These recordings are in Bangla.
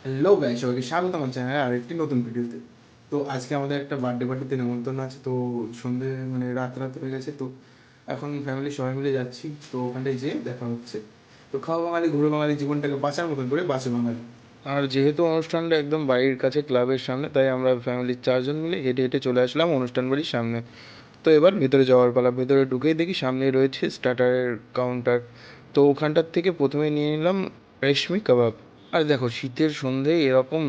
হ্যালো গাইস, সবাইকে স্বাগত আমার চ্যানেলে আরেকটি নতুন ভিডিওতে। তো আজকে আমাদের একটা বার্থডে পার্টিতে নেমন্তন্ন আছে। তো সন্ধে মানে রাত রাত হয়ে গেছে। তো এখন ফ্যামিলি সবাই মিলে যাচ্ছি। তো ওখানটায় যেয়ে দেখা হচ্ছে। তো খাওয়া বাঙালি ঘুরে বাঙালি জীবনটাকে বাঁচার মতন করে বাঁচে বাঙালি। আর যেহেতু অনুষ্ঠানটা একদম বাড়ির কাছে ক্লাবের সামনে, তাই আমরা ফ্যামিলির 4জন মিলে হেঁটে হেঁটে চলে আসলাম অনুষ্ঠান বাড়ির সামনে। তো এবার ভেতরে যাওয়ার পালা। ভেতরে ঢুকেই দেখি সামনে রয়েছে স্টার্টারের কাউন্টার। তো ওখানটার থেকে প্রথমে নিয়ে নিলাম রেশমি কাবাব। আর দেখো, শীতের সন্ধ্যেয় এরকম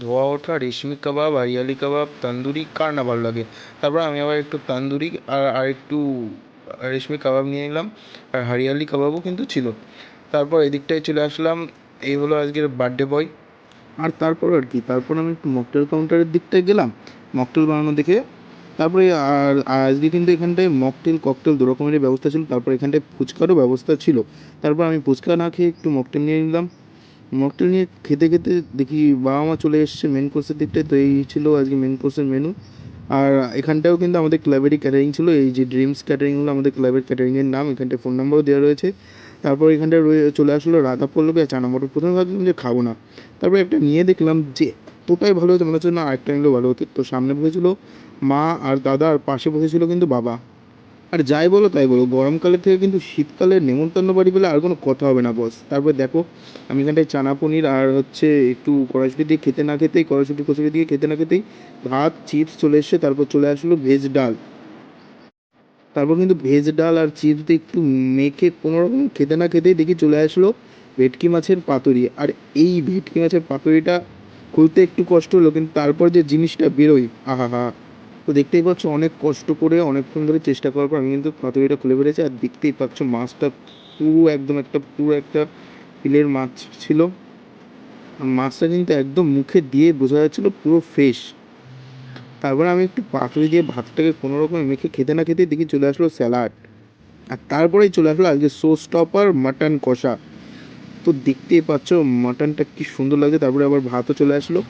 ধোয়া ওঠা রেশমি কাবাব, হরিয়ালি কাবাব, তন্দুরি কার না ভালো লাগে। তারপর আমি আবার একটু তন্দুরি আর একটু রেশমি কাবাব নিয়ে নিলাম। আর হরিয়ালি কাবাবও কিন্তু ছিল। তারপর এদিকটায় চলে আসলাম। এই হলো আজকের বার্থডে বয়। আর তারপর আর কি, তারপর আমি একটু মকটেল কাউন্টারের দিকটায় গেলাম মকটেল বানানো দেখে। তারপরে আর আজকে কিন্তু এখানটায় মকটেল ককটেল দু রকমেরই ব্যবস্থা ছিল। তারপর এখানটায় ফুচকারও ব্যবস্থা ছিল। তারপর আমি ফুচকা না খেয়ে একটু মকটেল নিয়ে নিলাম। মকটেল নিয়ে খেতে খেতে দেখি বাবা মা চলে এসছে মেন কোর্সের দিকটায়। তো এই ছিল আজকে মেন কোর্সের মেনু। আর এখানটাও কিন্তু আমাদের ক্লাবেরই ক্যাটারিং ছিল। এই যে ড্রিমস ক্যাটারিং হলো আমাদের ক্লাবের ক্যাটারিংয়ের নাম। এখানটায় ফোন নাম্বারও দেওয়া রয়েছে। তারপর এখানটায় চলে আসলো রাধা পল্লবী আর চানা মটর। প্রথমে ভাবছিলাম যে খাবো না, তারপরে একটা নিয়ে দেখলাম যে এতটাই ভালো হয়েছে, মনে হচ্ছে না আরেকটা নিলেও ভালো হতো। তো সামনে বসেছিল মা আর দাদা, আর পাশে বসেছিল কিন্তু বাবা। আর যাই বলো তাই বলো, গরমকালের থেকে কিন্তু শীতকালের নেমন্তন্ন বাড়ি বলে আর কোনো কথা হবে না বস। তারপর দেখো, আমি এখানটায় চানা পনির আর হচ্ছে একটু কড়াইশুঁটি দিয়ে খেতে না খেতেই, কড়াইশুঁটি কচুরি দিয়ে খেতে না খেতেই ভাত চিপস চলে এসছে। তারপর চলে আসলো ভেজ ডাল। তারপর কিন্তু ভেজ ডাল আর চিপস দিয়ে একটু মেখে কোনোরকম খেতে না খেতেই দেখি চলে আসলো ভেটকি মাছের পাতুরি। আর এই ভেটকি মাছের পাতুরিটা খুলতে একটু কষ্ট হলো, কিন্তু তারপর যে জিনিসটা বেরোয়, আহা হা। তো দেখতেই পাচ্ছ অনেক কষ্ট করে অনেকক্ষণ ধরে চেষ্টা করার পর আমি কিন্তু পাতুরিটা খুলে ফেলেছি। আর দেখতেই পাচ্ছ মাছটা পুরো একটা ফিলের মাছ ছিল। আর মাছটা কিন্তু একদম মুখে দিয়ে বোঝা যাচ্ছিলো পুরো ফ্রেশ। তারপরে আমি একটু পাতুরি দিয়ে ভাতটাকে কোনো রকমে মেখে খেতে না খেতেই দেখি চলে আসলো স্যালাড। আর তারপরেই চলে আসলো আজকে শো স্টপার মাটন কষা। তো দেখতেই পাচ্ছ মাটনটা কি সুন্দর লাগছে। তারপরে আবার ভাতও চলে আসলো,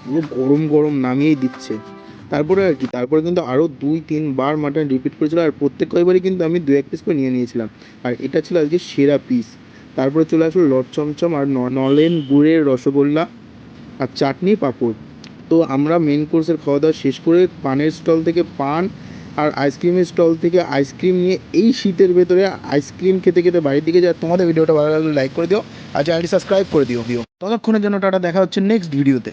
পুরো গরম গরম নামিয়েই দিচ্ছে। তারপরে আর কি, তারপরে কিন্তু আরও 2-3 বার মাটন রিপিট করেছিল। আর প্রত্যেক কয়বারই কিন্তু আমি 2-1 পিস করে নিয়ে নিয়েছিলাম। আর এটা ছিল আজকে সেরা পিস। তারপরে চলে আসলো লট চমচম আর নলেন গুড়ের রসগোল্লা আর চাটনি পাঁপড়। তো আমরা মেন কোর্সের খাওয়া দাওয়া শেষ করে পানের স্টল থেকে পান আর আইসক্রিমের স্টল থেকে আইসক্রিম নিয়ে এই শীতের ভেতরে আইসক্রিম খেতে খেতে বাড়ির দিকে যায়। তোমাদের ভিডিওটা ভালো লাগলে লাইক করে দিও আর চ্যানেলটি সাবস্ক্রাইব করে দিও। ততক্ষণের জন্য টাটা, দেখা হচ্ছে নেক্সট ভিডিওতে।